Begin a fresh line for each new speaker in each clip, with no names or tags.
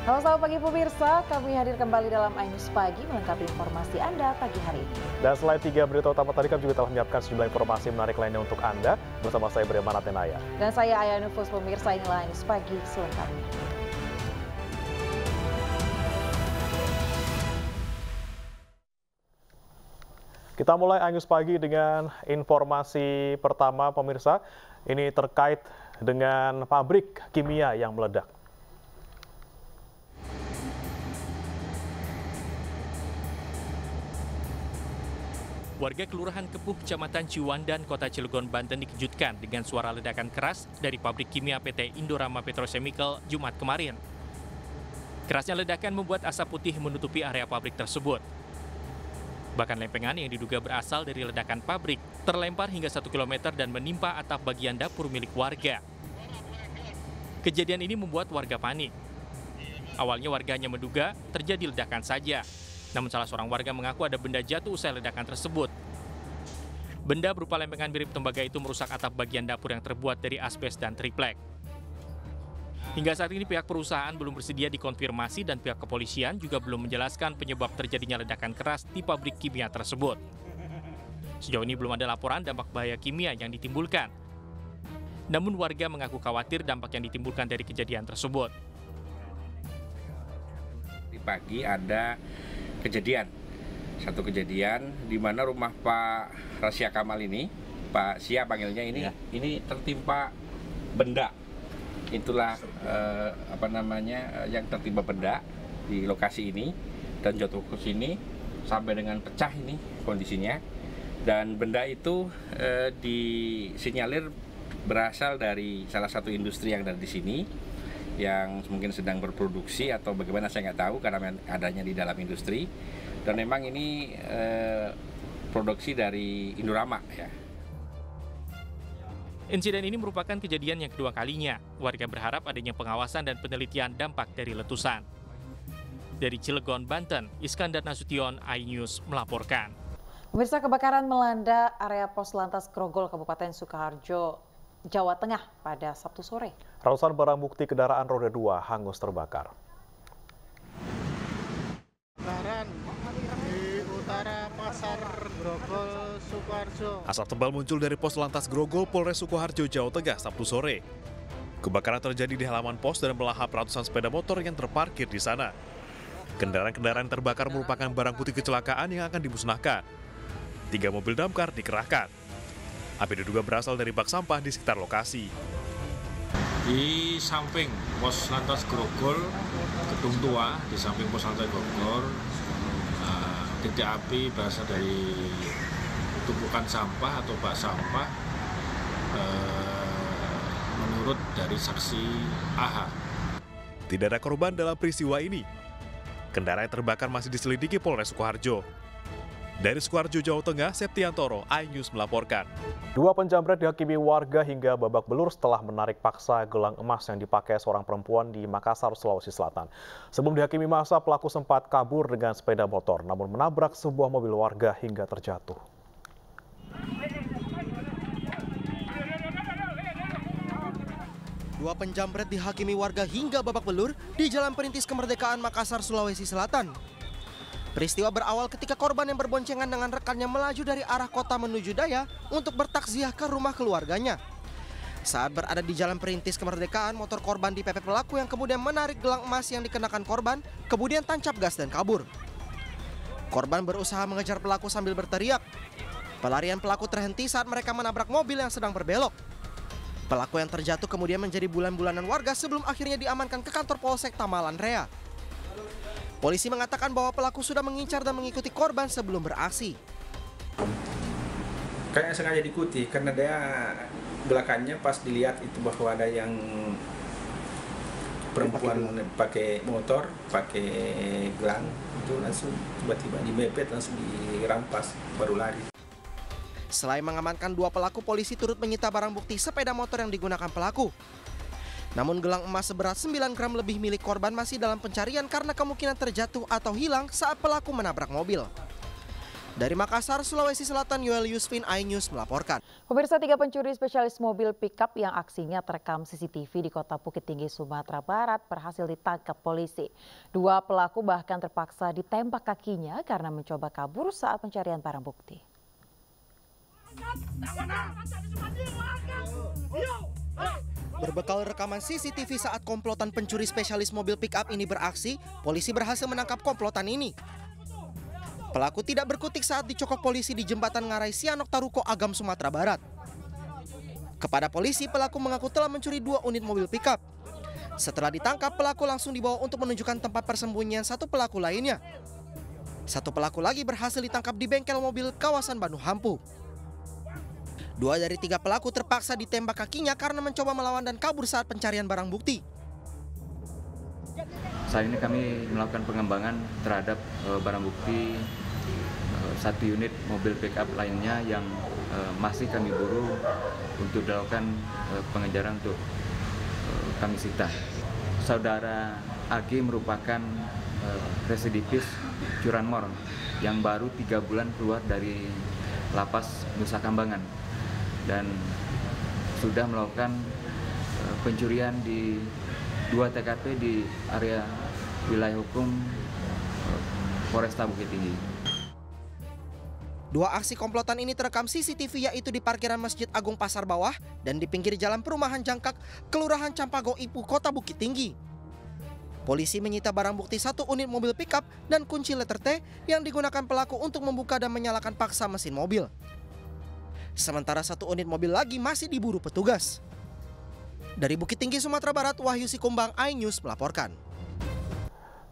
Halo selamat pagi pemirsa, kami hadir kembali dalam iNews Pagi melengkapi informasi Anda pagi hari ini.
Dan selain 3 berita utama tadi, kami juga telah menyiapkan sejumlah informasi menarik lainnya untuk Anda. Bersama saya Brian Atenaya.
Dan saya Aya Nufus, pemirsa inilah iNews Pagi selengkapnya.
Kita mulai iNews Pagi dengan informasi pertama pemirsa. Ini terkait dengan pabrik kimia yang meledak.
Warga Kelurahan Kepuh, Kecamatan Ciwandan, Kota Cilegon, Banten dikejutkan dengan suara ledakan keras dari pabrik kimia PT Indorama Petrochemical Jumat kemarin. Kerasnya ledakan membuat asap putih menutupi area pabrik tersebut. Bahkan lempengan yang diduga berasal dari ledakan pabrik terlempar hingga 1 km dan menimpa atap bagian dapur milik warga. Kejadian ini membuat warga panik. Awalnya warga hanya menduga terjadi ledakan saja. Namun salah seorang warga mengaku ada benda jatuh usai ledakan tersebut. Benda berupa lempengan mirip tembaga itu merusak atap bagian dapur yang terbuat dari asbes dan triplek. Hingga saat ini pihak perusahaan belum bersedia dikonfirmasi dan pihak kepolisian juga belum menjelaskan penyebab terjadinya ledakan keras di pabrik kimia tersebut. Sejauh ini belum ada laporan dampak bahaya kimia yang ditimbulkan. Namun warga mengaku khawatir dampak yang ditimbulkan dari kejadian tersebut.
Di pagi ada satu kejadian di mana rumah Pak Rasya Kamal ini, Pak Sia panggilnya ini tertimpa benda. Itulah yang tertimpa benda di lokasi ini dan jatuh ke sini sampai dengan pecah ini kondisinya. Dan benda itu disinyalir berasal dari salah satu industri yang ada di sini, yang mungkin sedang berproduksi atau bagaimana saya nggak tahu karena adanya di dalam industri. Dan memang ini produksi dari Indorama ya.
Insiden ini merupakan kejadian yang kedua kalinya. Warga berharap adanya pengawasan dan penelitian dampak dari letusan. Dari Cilegon, Banten, Iskandar Nasution, iNews melaporkan.
Pemirsa, kebakaran melanda area Pos Lantas Grogol, Kabupaten Sukoharjo, Jawa Tengah pada Sabtu sore.
Ratusan barang bukti kendaraan roda 2 hangus terbakar.
Kebakaran di utara Pasar Grogol, Sukoharjo.
Asap tebal muncul dari Pos Lantas Grogol, Polres Sukoharjo, Jawa Tengah, Sabtu sore. Kebakaran terjadi di halaman pos dan melahap ratusan sepeda motor yang terparkir di sana. Kendaraan-kendaraan terbakar merupakan barang bukti kecelakaan yang akan dimusnahkan. 3 mobil damkar dikerahkan. Api diduga berasal dari bak sampah di sekitar lokasi.
Di samping Pos Lantas Grogol, Gedung Tua, di samping Pos Lantas Grogol, titik api berasal dari tumpukan sampah atau bak sampah, menurut dari saksi AH.
Tidak ada korban dalam peristiwa ini. Kendaraan yang terbakar masih diselidiki Polres Sukoharjo. Dari Sukoharjo, Jawa Tengah, Septiantoro, iNews melaporkan.
2 penjamret dihakimi warga hingga babak belur setelah menarik paksa gelang emas yang dipakai seorang perempuan di Makassar, Sulawesi Selatan. Sebelum dihakimi massa, pelaku sempat kabur dengan sepeda motor, namun menabrak sebuah mobil warga hingga terjatuh.
Dua penjamret dihakimi warga hingga babak belur di Jalan Perintis Kemerdekaan Makassar, Sulawesi Selatan. Peristiwa berawal ketika korban yang berboncengan dengan rekannya melaju dari arah kota menuju Daya untuk bertakziah ke rumah keluarganya. Saat berada di Jalan Perintis Kemerdekaan, motor korban dipepet pelaku yang kemudian menarik gelang emas yang dikenakan korban, kemudian tancap gas dan kabur. Korban berusaha mengejar pelaku sambil berteriak. Pelarian pelaku terhenti saat mereka menabrak mobil yang sedang berbelok. Pelaku yang terjatuh kemudian menjadi bulan-bulanan warga sebelum akhirnya diamankan ke kantor Polsek Tamalan Rea. Polisi mengatakan bahwa pelaku sudah mengincar dan mengikuti korban sebelum beraksi.
Kayaknya sengaja diikuti karena dia belakangnya pas dilihat itu bahwa ada yang perempuan pakai motor, pakai gelang, itu langsung tiba-tiba dimepet, langsung dirampas, baru lari.
Selain mengamankan 2 pelaku, polisi turut menyita barang bukti sepeda motor yang digunakan pelaku. Namun gelang emas seberat 9 gram lebih milik korban masih dalam pencarian karena kemungkinan terjatuh atau hilang saat pelaku menabrak mobil. Dari Makassar, Sulawesi Selatan, Yoel Yusfin, iNews melaporkan.
Pemirsa, 3 pencuri spesialis mobil pickup yang aksinya terekam CCTV di Kota Bukit Tinggi, Sumatera Barat berhasil ditangkap polisi. 2 pelaku bahkan terpaksa ditembak kakinya karena mencoba kabur saat pencarian barang bukti.
Berbekal rekaman CCTV saat komplotan pencuri spesialis mobil pickup ini beraksi, polisi berhasil menangkap komplotan ini. Pelaku tidak berkutik saat dicokok polisi di jembatan Ngarai Sianok Taruko, Agam, Sumatera Barat. Kepada polisi, pelaku mengaku telah mencuri 2 unit mobil pickup. Setelah ditangkap, pelaku langsung dibawa untuk menunjukkan tempat persembunyian 1 pelaku lainnya. 1 pelaku lagi berhasil ditangkap di bengkel mobil kawasan Bandung Hampu. 2 dari 3 pelaku terpaksa ditembak kakinya karena mencoba melawan dan kabur saat pencarian barang bukti.
Saat ini kami melakukan pengembangan terhadap barang bukti 1 unit mobil pickup lainnya yang masih kami buru untuk dilakukan pengejaran untuk kami sita. Saudara AG merupakan residivis curanmor yang baru 3 bulan keluar dari lapas Nusa Kambangan dan sudah melakukan pencurian di 2 TKP di area wilayah hukum Polresta Bukit Tinggi.
2 aksi komplotan ini terekam CCTV, yaitu di parkiran Masjid Agung Pasar Bawah dan di pinggir jalan Perumahan Jangkak, Kelurahan Campago Ipu, Kota Bukit Tinggi. Polisi menyita barang bukti 1 unit mobil pickup dan kunci letter T yang digunakan pelaku untuk membuka dan menyalakan paksa mesin mobil. Sementara 1 unit mobil lagi masih diburu petugas. Dari Bukit Tinggi, Sumatera Barat, Wahyu Sikumbang, iNews melaporkan.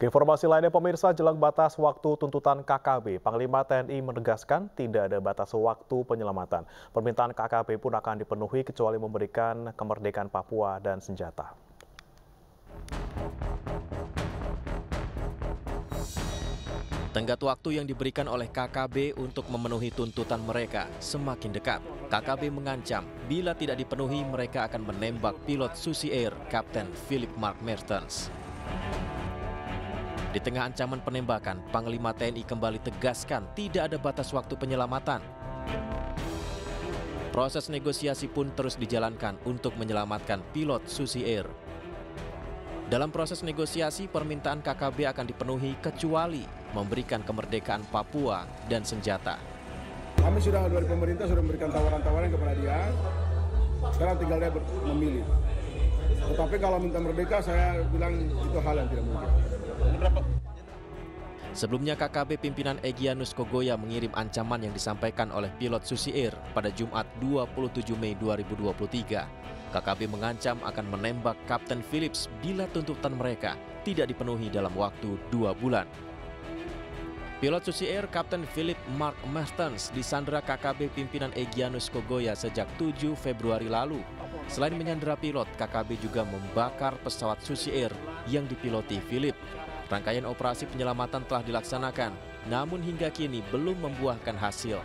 Informasi lainnya pemirsa, jelang batas waktu tuntutan KKB, Panglima TNI menegaskan tidak ada batas waktu penyelamatan. Permintaan KKB pun akan dipenuhi kecuali memberikan kemerdekaan Papua dan senjata.
Tenggat waktu yang diberikan oleh KKB untuk memenuhi tuntutan mereka semakin dekat. KKB mengancam bila tidak dipenuhi mereka akan menembak pilot Susi Air Kapten Philip Mark Mertens. Di tengah ancaman penembakan, Panglima TNI kembali tegaskan tidak ada batas waktu penyelamatan. Proses negosiasi pun terus dijalankan untuk menyelamatkan pilot Susi Air. Dalam proses negosiasi, permintaan KKB akan dipenuhi kecuali memberikan kemerdekaan Papua dan senjata.
Kami sudah dari pemerintah sudah memberikan tawaran-tawaran kepada dia, sekarang tinggal dia memilih. Tetapi kalau minta merdeka, saya bilang itu hal yang tidak mungkin.
Sebelumnya KKB pimpinan Egyanus Kogoya mengirim ancaman yang disampaikan oleh pilot Susi Air pada Jumat 27 Mei 2023. KKB mengancam akan menembak Kapten Phillips bila tuntutan mereka tidak dipenuhi dalam waktu 2 bulan. Pilot Susi Air Kapten Philip Mark Mertens disandera KKB pimpinan Egyanus Kogoya sejak 7 Februari lalu. Selain menyandera pilot, KKB juga membakar pesawat Susi Air yang dipiloti Philip. Rangkaian operasi penyelamatan telah dilaksanakan, namun hingga kini belum membuahkan hasil.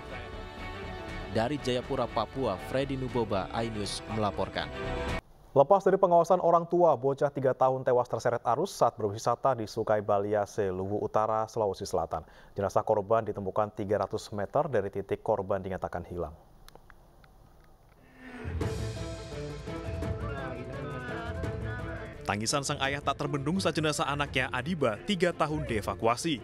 Dari Jayapura, Papua, Freddy Nuboba, iNews melaporkan.
Lepas dari pengawasan orang tua, bocah 3 tahun tewas terseret arus saat berwisata di Sungai Baliase, Luwu Utara, Sulawesi Selatan. Jenazah korban ditemukan 300 meter dari titik korban dinyatakan hilang.
Tangisan sang ayah tak terbendung saat jenazah anaknya Adiba 3 tahun dievakuasi.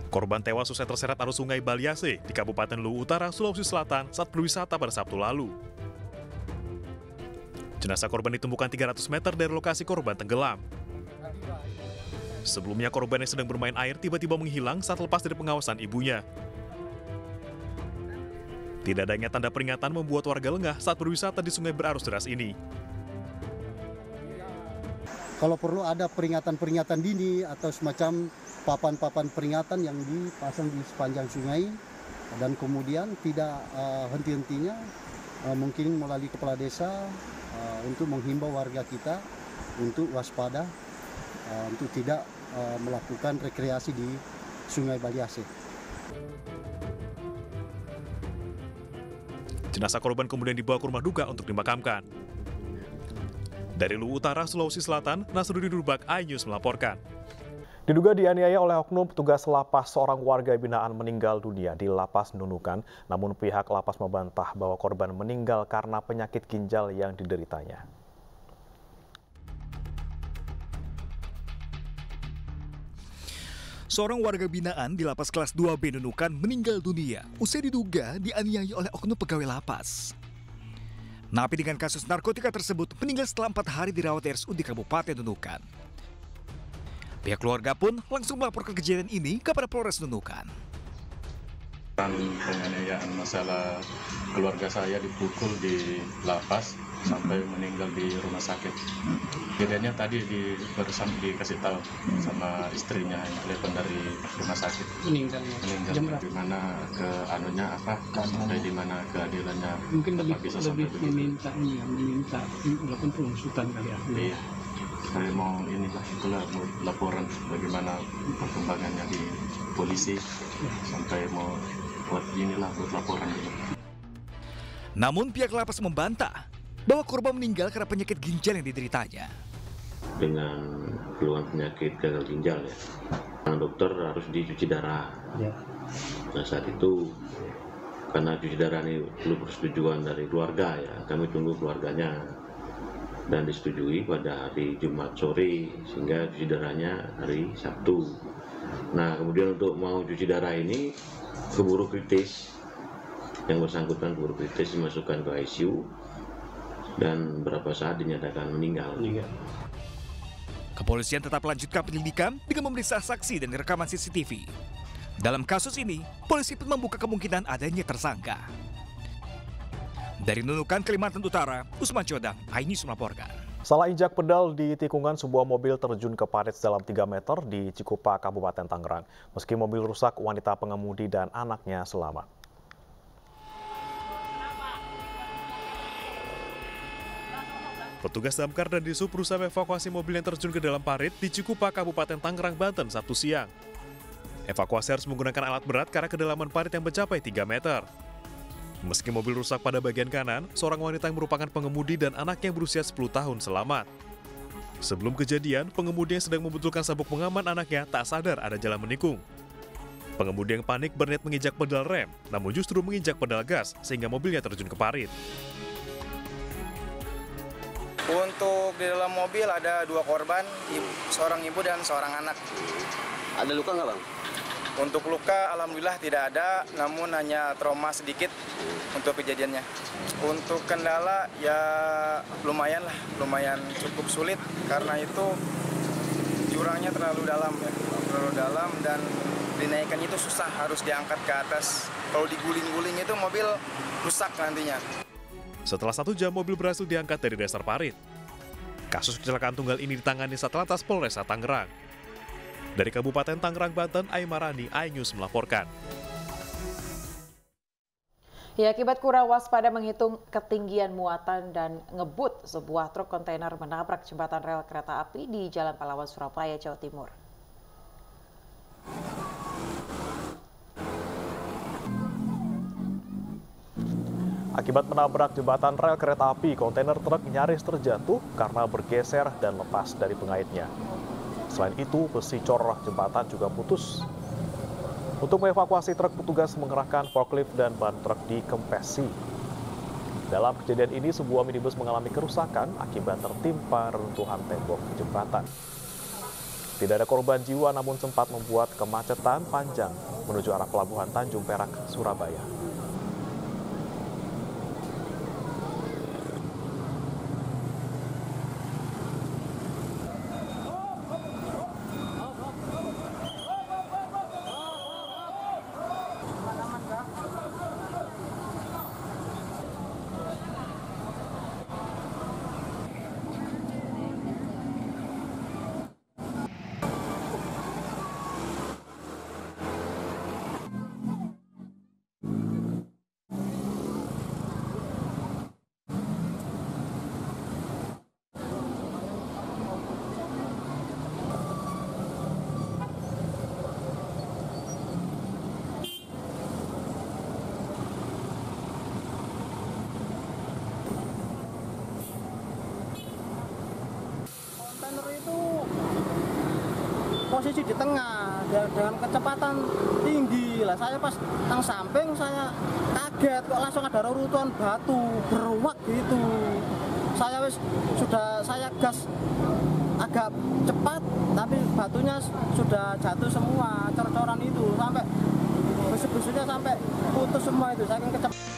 Korban tewas usai terseret arus Sungai Baliase di Kabupaten Luwu Utara, Sulawesi Selatan saat berwisata pada Sabtu lalu. Jenazah korban ditemukan 300 meter dari lokasi korban tenggelam. Sebelumnya korban yang sedang bermain air tiba-tiba menghilang saat lepas dari pengawasan ibunya. Tidak adanya tanda peringatan membuat warga lengah saat berwisata di sungai berarus deras ini.
Kalau perlu ada peringatan-peringatan dini atau semacam papan-papan peringatan yang dipasang di sepanjang sungai dan kemudian tidak henti-hentinya mungkin melalui kepala desa untuk menghimbau warga kita untuk waspada untuk tidak melakukan rekreasi di Sungai Baliase.
Jenazah korban kemudian dibawa ke rumah duka untuk dimakamkan. Dari Luwu Utara, Sulawesi Selatan, Nasruddin Rubak, iNews melaporkan.
Diduga dianiaya oleh oknum petugas lapas, seorang warga binaan meninggal dunia di Lapas Nunukan. Namun pihak lapas membantah bahwa korban meninggal karena penyakit ginjal yang dideritanya.
Seorang warga binaan di Lapas Kelas 2B Nunukan meninggal dunia usai diduga dianiaya oleh oknum pegawai lapas. Napi dengan kasus narkotika tersebut meninggal setelah 4 hari dirawat di RSUD Kabupaten Nunukan. Pihak keluarga pun langsung melaporkan kejadian ini kepada Polres Nunukan.
Penganiayaan masalah keluarga saya dipukul di lapas sampai meninggal di rumah sakit. Kejadiannya tadi dikasih tahu sama istrinya yang telepon dari rumah sakit. Meninggal di mana ke anunya apa sampai di mana keadilannya. Mungkin lebih meminta walaupun pengusutan kali ya. Iya. Saya mau itulah laporan bagaimana perkembangannya di polisi sampai mau buat laporan ini.
Namun pihak lapas membantah bahwa korban meninggal karena penyakit ginjal yang dideritanya.
Dengan keluhan penyakit gagal ginjal ya, dokter harus dicuci darah. Ya. Nah saat itu karena cuci darah ini perlu persetujuan dari keluarga ya, kami tunggu keluarganya. Dan disetujui pada hari Jumat sore sehingga cuci darahnya hari Sabtu. Nah kemudian untuk mau cuci darah ini keburu kritis, yang bersangkutan keburu kritis dimasukkan ke ICU dan beberapa saat dinyatakan meninggal.
Kepolisian tetap melanjutkan penyelidikan dengan memeriksa saksi dan rekaman CCTV. Dalam kasus ini, polisi pun membuka kemungkinan adanya tersangka. Dari Nunukan, Kalimantan Utara, Usman Codang, iNews melaporkan.
Salah injak pedal di tikungan sebuah mobil terjun ke parit dalam 3 meter di Cikupa, Kabupaten Tangerang. Meski mobil rusak, wanita pengemudi dan anaknya selamat.
Petugas damkar dan Disub berusaha evakuasi mobil yang terjun ke dalam parit di Cikupa, Kabupaten Tangerang, Banten, Sabtu siang. Evakuasi harus menggunakan alat berat karena kedalaman parit yang mencapai 3 meter. Meski mobil rusak pada bagian kanan, seorang wanita yang merupakan pengemudi dan anaknya yang berusia 10 tahun selamat. Sebelum kejadian, pengemudi yang sedang membetulkan sabuk pengaman anaknya tak sadar ada jalan menikung. Pengemudi yang panik berniat menginjak pedal rem, namun justru menginjak pedal gas sehingga mobilnya terjun ke parit.
Untuk di dalam mobil ada 2 korban, seorang ibu dan seorang anak.
Ada luka nggak, Bang?
Untuk luka alhamdulillah tidak ada, namun hanya trauma sedikit untuk kejadiannya. Untuk kendala ya lumayan cukup sulit karena itu jurangnya terlalu dalam dan dinaikannya itu susah, harus diangkat ke atas. Kalau diguling-guling itu mobil rusak nantinya.
Setelah 1 jam mobil berhasil diangkat dari dasar parit. Kasus kecelakaan tunggal ini ditangani Satlantas Polresta Tangerang. Dari Kabupaten Tangerang, Banten, Aimarani, iNews melaporkan.
Ya, akibat kurang waspada menghitung ketinggian muatan dan ngebut, sebuah truk kontainer menabrak jembatan rel kereta api di Jalan Pahlawan, Surabaya, Jawa Timur.
Akibat menabrak jembatan rel kereta api, kontainer truk nyaris terjatuh karena bergeser dan lepas dari pengaitnya. Selain itu, besi cor jembatan juga putus. Untuk mengevakuasi truk, petugas mengerahkan forklift dan ban truk dikempesi. Dalam kejadian ini, sebuah minibus mengalami kerusakan akibat tertimpa reruntuhan tembok jembatan. Tidak ada korban jiwa, namun sempat membuat kemacetan panjang menuju arah Pelabuhan Tanjung Perak, Surabaya.
posisi di tengah dengan kecepatan tinggi. Lah saya pas tang samping saya kaget kok langsung ada reruntuhan batu beruak gitu. Saya gas agak cepat tapi batunya sudah jatuh semua, cor-coran itu sampai besi-besinya sampai putus semua itu saking kecepatan.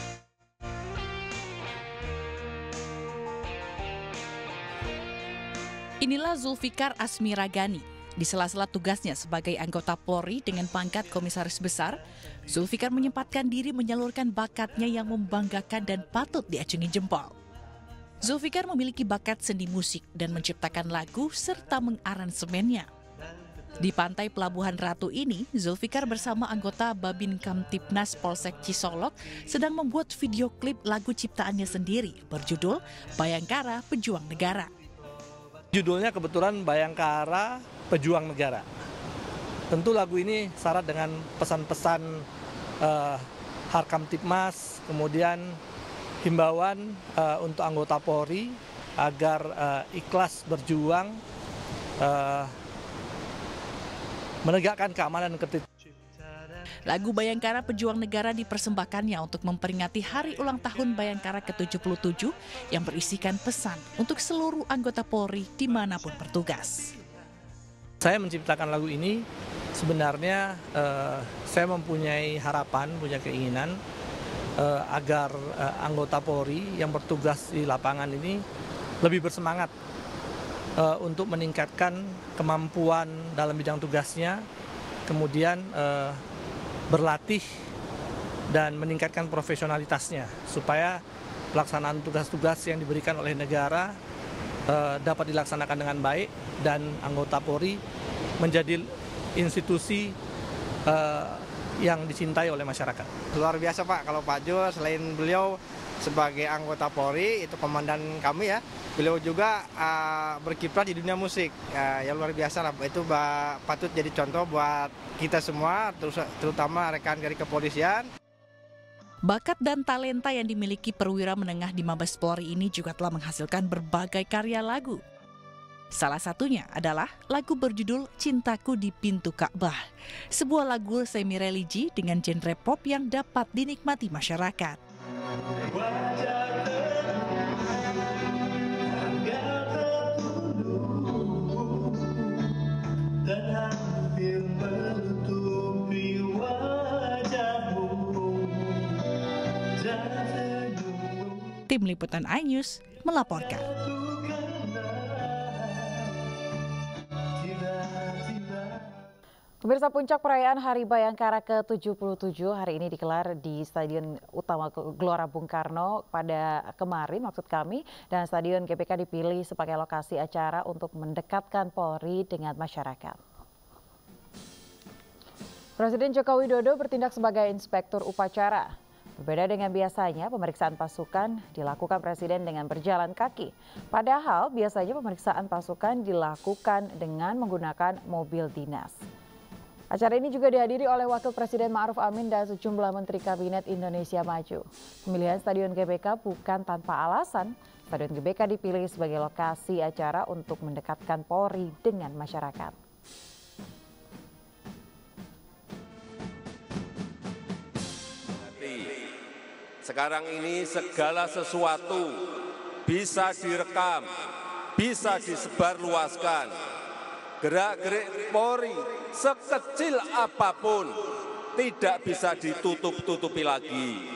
Inilah Zulfikar Asmiragani. Di sela-sela tugasnya sebagai anggota Polri dengan pangkat komisaris besar, Zulfikar menyempatkan diri menyalurkan bakatnya yang membanggakan dan patut diacungi jempol. Zulfikar memiliki bakat seni musik dan menciptakan lagu serta mengaransemennya. Di pantai Pelabuhan Ratu ini, Zulfikar bersama anggota Babin Kamtipnas Polsek Cisolok sedang membuat video klip lagu ciptaannya sendiri berjudul Bayangkara Pejuang Negara.
Judulnya kebetulan Bayangkara Pejuang Negara. Tentu lagu ini syarat dengan pesan-pesan Harkamtipmas, kemudian himbauan untuk anggota Polri agar ikhlas berjuang menegakkan keamanan dan ketertiban.
Lagu Bayangkara Pejuang Negara dipersembahkannya untuk memperingati hari ulang tahun Bayangkara ke-77 yang berisikan pesan untuk seluruh anggota Polri dimanapun bertugas.
Saya menciptakan lagu ini sebenarnya saya mempunyai harapan, punya keinginan agar anggota Polri yang bertugas di lapangan ini lebih bersemangat untuk meningkatkan kemampuan dalam bidang tugasnya, kemudian berlatih dan meningkatkan profesionalitasnya supaya pelaksanaan tugas-tugas yang diberikan oleh negara dapat dilaksanakan dengan baik dan anggota Polri menjadi institusi yang dicintai oleh masyarakat.
Luar biasa Pak, kalau Pak Jo selain beliau sebagai anggota Polri, itu komandan kami ya, beliau juga berkiprah di dunia musik. Ya luar biasa lah, itu patut jadi contoh buat kita semua, terutama rekan dari kepolisian.
Bakat dan talenta yang dimiliki perwira menengah di Mabes Polri ini juga telah menghasilkan berbagai karya lagu. Salah satunya adalah lagu berjudul Cintaku di Pintu Ka'bah, sebuah lagu semi-religi dengan genre pop yang dapat dinikmati masyarakat. Tim Liputan iNews melaporkan.
Pemirsa, puncak perayaan Hari Bayangkara ke-77 hari ini digelar di Stadion Utama Gelora Bung Karno pada kemarin maksud kami, dan Stadion GBK dipilih sebagai lokasi acara untuk mendekatkan Polri dengan masyarakat. Presiden Joko Widodo bertindak sebagai inspektur upacara. Berbeda dengan biasanya, pemeriksaan pasukan dilakukan Presiden dengan berjalan kaki. Padahal biasanya pemeriksaan pasukan dilakukan dengan menggunakan mobil dinas. Acara ini juga dihadiri oleh Wakil Presiden Ma'ruf Amin dan sejumlah Menteri Kabinet Indonesia Maju. Pemilihan Stadion GBK bukan tanpa alasan. Stadion GBK dipilih sebagai lokasi acara untuk mendekatkan Polri dengan masyarakat.
Sekarang ini segala sesuatu bisa direkam, bisa disebarluaskan. Gerak-gerik Polri sekecil apapun tidak bisa ditutup-tutupi lagi.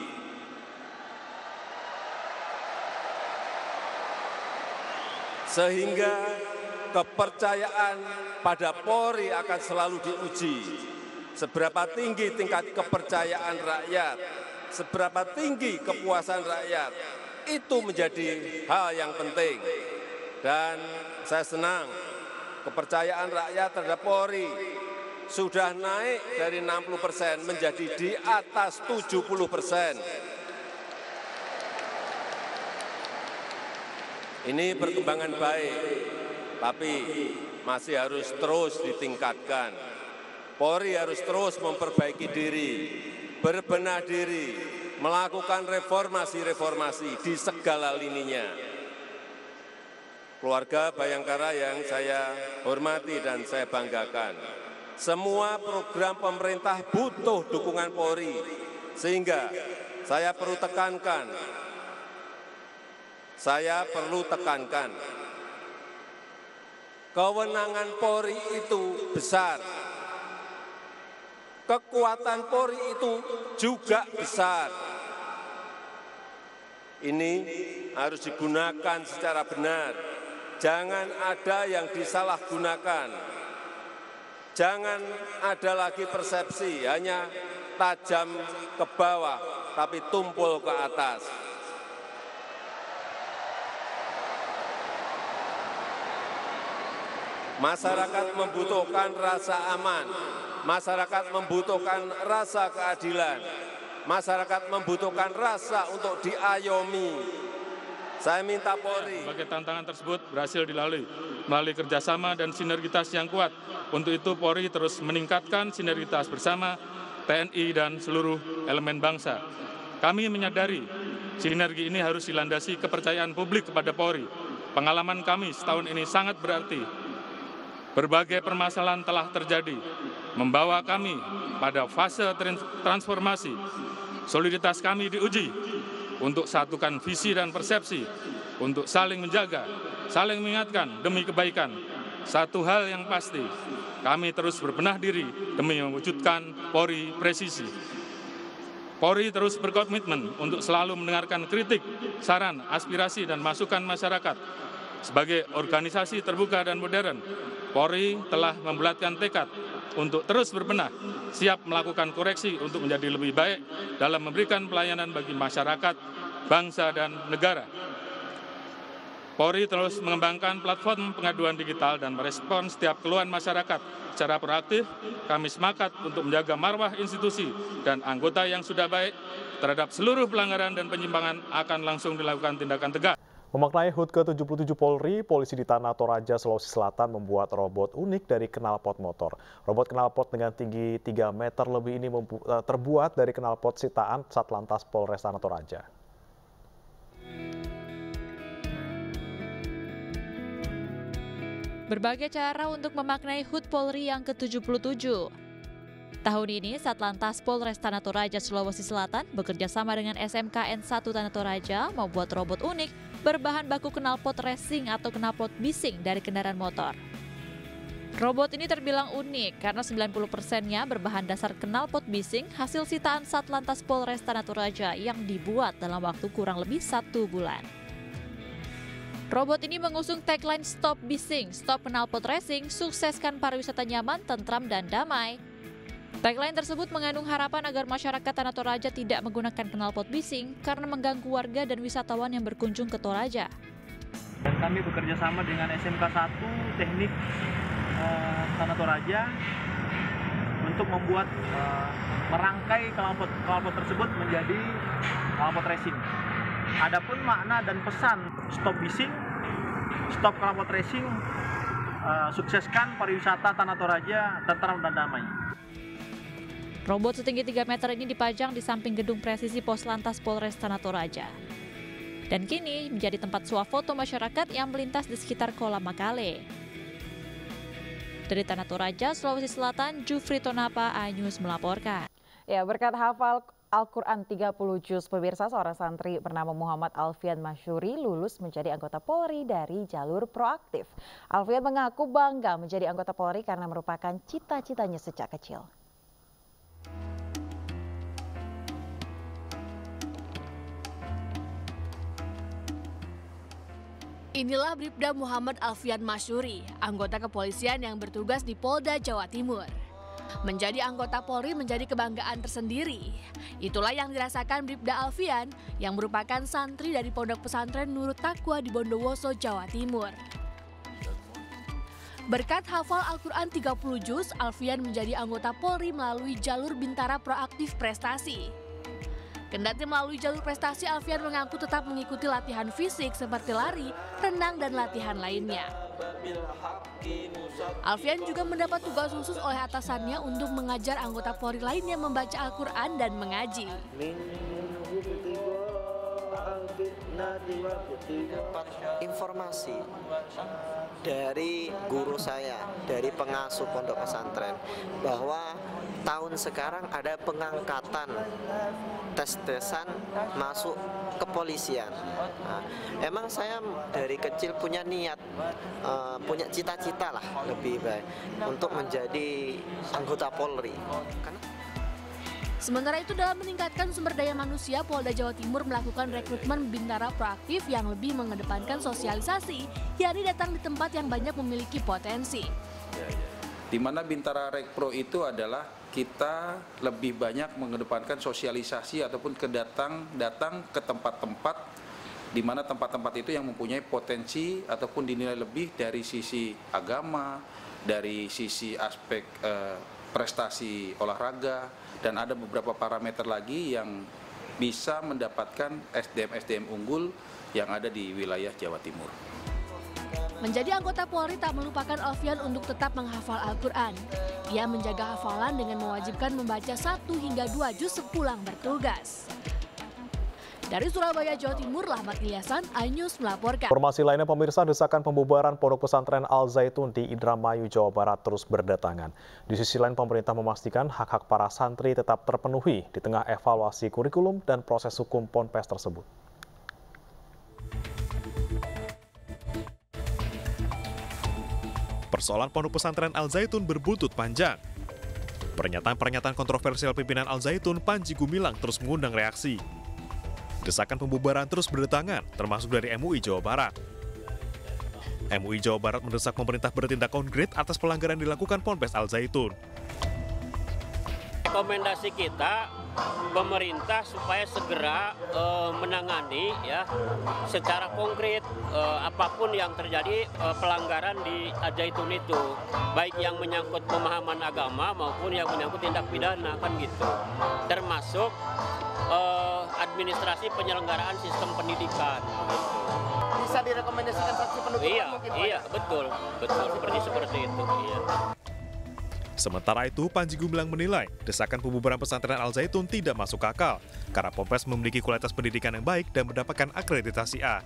Sehingga kepercayaan pada Polri akan selalu diuji. Seberapa tinggi tingkat kepercayaan rakyat, seberapa tinggi kepuasan rakyat, itu menjadi hal yang penting. Dan saya senang kepercayaan rakyat terhadap Polri sudah naik dari 60% menjadi di atas 70%. Ini perkembangan baik, tapi masih harus terus ditingkatkan. Polri harus terus memperbaiki diri, berbenah diri, melakukan reformasi-reformasi di segala lininya. Keluarga Bayangkara yang saya hormati dan saya banggakan, semua program pemerintah butuh dukungan Polri, sehingga saya perlu tekankan, kewenangan Polri itu besar, kekuatan Polri itu juga besar. Ini harus digunakan secara benar, jangan ada yang disalahgunakan, jangan ada lagi persepsi hanya tajam ke bawah tapi tumpul ke atas. Masyarakat membutuhkan rasa aman, masyarakat membutuhkan rasa keadilan, masyarakat membutuhkan rasa untuk diayomi. Saya minta Polri.
Sebagai tantangan tersebut berhasil dilalui melalui kerjasama dan sinergitas yang kuat. Untuk itu Polri terus meningkatkan sinergitas bersama TNI dan seluruh elemen bangsa. Kami menyadari sinergi ini harus dilandasi kepercayaan publik kepada Polri. Pengalaman kami setahun ini sangat berarti. Berbagai permasalahan telah terjadi, membawa kami pada fase transformasi. Soliditas kami diuji untuk satukan visi dan persepsi, untuk saling menjaga, saling mengingatkan demi kebaikan. Satu hal yang pasti, kami terus berbenah diri demi mewujudkan Polri presisi. Polri terus berkomitmen untuk selalu mendengarkan kritik, saran, aspirasi, dan masukan masyarakat. Sebagai organisasi terbuka dan modern, Polri telah membulatkan tekad untuk terus berbenah, siap melakukan koreksi untuk menjadi lebih baik dalam memberikan pelayanan bagi masyarakat, bangsa, dan negara. Polri terus mengembangkan platform pengaduan digital dan merespon setiap keluhan masyarakat. Secara proaktif, kami sepakat untuk menjaga marwah institusi dan anggota yang sudah baik terhadap seluruh pelanggaran dan penyimpangan akan langsung dilakukan tindakan tegas.
Memaknai HUT ke-77 Polri, polisi di Tanah Toraja, Sulawesi Selatan membuat robot unik dari knalpot motor. Robot knalpot dengan tinggi 3 meter lebih ini terbuat dari knalpot sitaan Satlantas Polres Tanah Toraja.
Berbagai cara untuk memaknai HUT Polri yang ke-77. Tahun ini, Satlantas Polres Tanah Toraja, Sulawesi Selatan bekerja sama dengan SMKN 1 Tanah Toraja membuat robot unik berbahan baku knalpot racing atau knalpot bising dari kendaraan motor. Robot ini terbilang unik karena 90%-nya berbahan dasar knalpot bising hasil sitaan Satlantas Polres Tanah Toraja yang dibuat dalam waktu kurang lebih 1 bulan. Robot ini mengusung tagline Stop Bising, Stop Knalpot Racing, sukseskan pariwisata nyaman, tentram, dan damai. Tagline tersebut mengandung harapan agar masyarakat Tanah Toraja tidak menggunakan knalpot bising karena mengganggu warga dan wisatawan yang berkunjung ke Toraja.
Dan kami bekerja sama dengan SMK 1 Teknik Tanah Toraja untuk membuat merangkai knalpot tersebut menjadi knalpot racing. Adapun makna dan pesan Stop Bising, Stop Knalpot Racing, sukseskan pariwisata Tanah Toraja, tentram dan damai.
Robot setinggi 3 meter ini dipajang di samping gedung presisi Poslantas Polres Tanah Toraja. Dan kini menjadi tempat swafoto masyarakat yang melintas di sekitar Kolam Makale. Dari Tanah Toraja, Sulawesi Selatan, Jufri Tonapa, iNews melaporkan.
Ya, berkat hafal Al-Quran 30 juz, pemirsa, seorang santri bernama Muhammad Alfian Masyuri lulus menjadi anggota Polri dari jalur proaktif. Alfian mengaku bangga menjadi anggota Polri karena merupakan cita-citanya sejak kecil.
Inilah Bribda Muhammad Alfian Masyuri, anggota kepolisian yang bertugas di Polda Jawa Timur. Menjadi anggota Polri menjadi kebanggaan tersendiri. Itulah yang dirasakan Bribda Alfian yang merupakan santri dari Pondok Pesantren Nurut Taqwa di Bondowoso, Jawa Timur. Berkat hafal Al-Quran 30 juz, Alfian menjadi anggota Polri melalui jalur Bintara Proaktif Prestasi. Kendati melalui jalur prestasi, Alfian mengaku tetap mengikuti latihan fisik seperti lari, renang, dan latihan lainnya. Alfian juga mendapat tugas khusus oleh atasannya untuk mengajar anggota Polri lainnya membaca Al-Quran dan mengaji.
Dapat informasi dari guru saya, dari pengasuh pondok pesantren, bahwa tahun sekarang ada pengangkatan tes-tesan masuk kepolisian. Nah, emang saya dari kecil punya niat, punya cita-cita lah lebih baik untuk menjadi anggota Polri.
Sementara itu, dalam meningkatkan sumber daya manusia, Polda Jawa Timur melakukan rekrutmen bintara proaktif yang lebih mengedepankan sosialisasi, yakni datang di tempat yang banyak memiliki potensi.
Di mana Bintara Rekpro itu adalah kita lebih banyak mengedepankan sosialisasi ataupun datang ke tempat-tempat di mana tempat-tempat itu yang mempunyai potensi ataupun dinilai lebih dari sisi agama, dari sisi aspek prestasi olahraga, dan ada beberapa parameter lagi yang bisa mendapatkan SDM-SDM unggul yang ada di wilayah Jawa Timur.
Menjadi anggota Polri tak melupakan Alfian untuk tetap menghafal Al-Quran. Ia menjaga hafalan dengan mewajibkan membaca 1 hingga 2 juz sepulang bertugas. Dari Surabaya, Jawa Timur, Rahmat Ilyasan, iNews melaporkan.
Informasi lainnya, pemirsa, desakan pembubaran Pondok Pesantren Al Zaitun di Indramayu, Jawa Barat terus berdatangan. Di sisi lain, pemerintah memastikan hak-hak para santri tetap terpenuhi di tengah evaluasi kurikulum dan proses hukum Ponpes tersebut.
Persoalan Pondok Pesantren Al Zaitun berbuntut panjang. Pernyataan-pernyataan kontroversial pimpinan Al Zaitun, Panji Gumilang, terus mengundang reaksi. Desakan pembubaran terus berdatangan, termasuk dari MUI Jawa Barat. MUI Jawa Barat mendesak pemerintah bertindak konkret atas pelanggaran dilakukan Ponpes Al Zaitun.
Rekomendasi kita, pemerintah supaya segera menangani ya secara konkret apapun yang terjadi pelanggaran di Al Zaitun itu, baik yang menyangkut pemahaman agama maupun yang menyangkut tindak pidana, kan gitu. Termasuk administrasi penyelenggaraan sistem pendidikan.
Bisa direkomendasikan fraksi pendukung mungkin?
Iya, betul seperti itu. Iya.
Sementara itu, Panji Gumilang menilai desakan pembubaran pesantren Al Zaitun tidak masuk akal karena Ponpes memiliki kualitas pendidikan yang baik dan mendapatkan akreditasi A.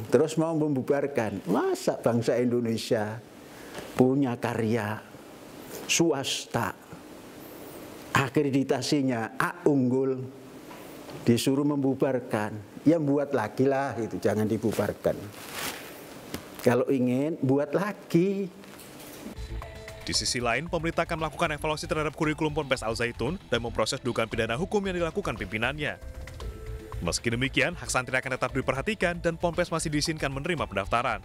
Terus mau membubarkan, masa bangsa Indonesia punya karya swasta, akreditasinya A unggul, disuruh membubarkan, ya buat lagi lah itu, jangan dibubarkan. Kalau ingin, buat lagi.
Di sisi lain, pemerintah akan melakukan evaluasi terhadap kurikulum Ponpes Al Zaitun dan memproses dugaan pidana hukum yang dilakukan pimpinannya. Meski demikian, hak santri akan tetap diperhatikan dan Ponpes masih diizinkan menerima pendaftaran.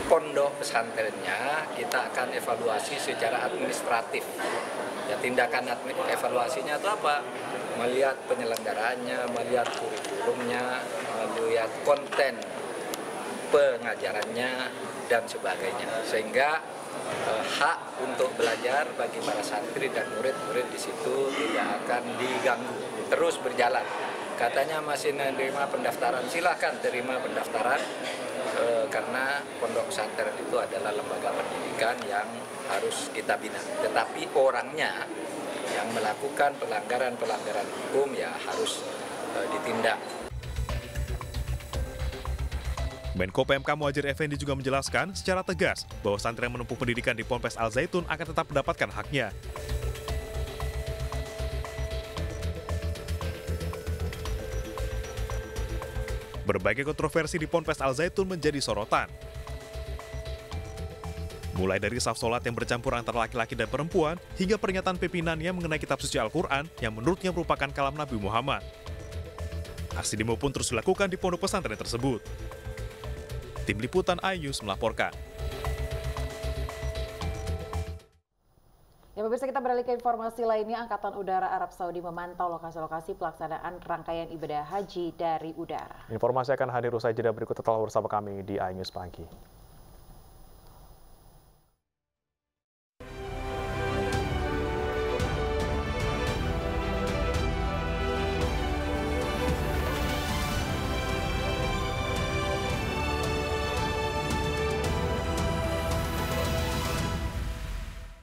Pondok pesantrennya kita akan evaluasi secara administratif. Ya, tindakan evaluasinya itu apa? Melihat penyelenggaraannya, melihat kurikulumnya, melihat konten pengajarannya dan sebagainya, sehingga hak untuk belajar bagi para santri dan murid-murid di situ tidak akan diganggu, terus berjalan. Katanya masih menerima pendaftaran, silahkan terima pendaftaran karena pondok pesantren itu adalah lembaga pendidikan yang harus kita bina, tetapi orangnya yang melakukan pelanggaran hukum ya harus ditindak.
Menko PMK Muhadjir Effendi juga menjelaskan secara tegas bahwa santri yang menempuh pendidikan di Ponpes Al Zaitun akan tetap mendapatkan haknya. Berbagai kontroversi di Ponpes Al Zaitun menjadi sorotan. Mulai dari saf sholat yang bercampur antara laki-laki dan perempuan, hingga pernyataan pimpinannya mengenai kitab suci Al-Quran yang menurutnya merupakan kalam Nabi Muhammad. Aksi demo pun terus dilakukan di pondok pesantren tersebut. Tim Liputan iNews melaporkan.
Ya pemirsa, kita beralih ke informasi lainnya. Angkatan Udara Arab Saudi memantau lokasi-lokasi pelaksanaan rangkaian ibadah haji dari udara.
Informasi akan hadir usai jeda berikut, tetaplah bersama kami di iNews Pagi.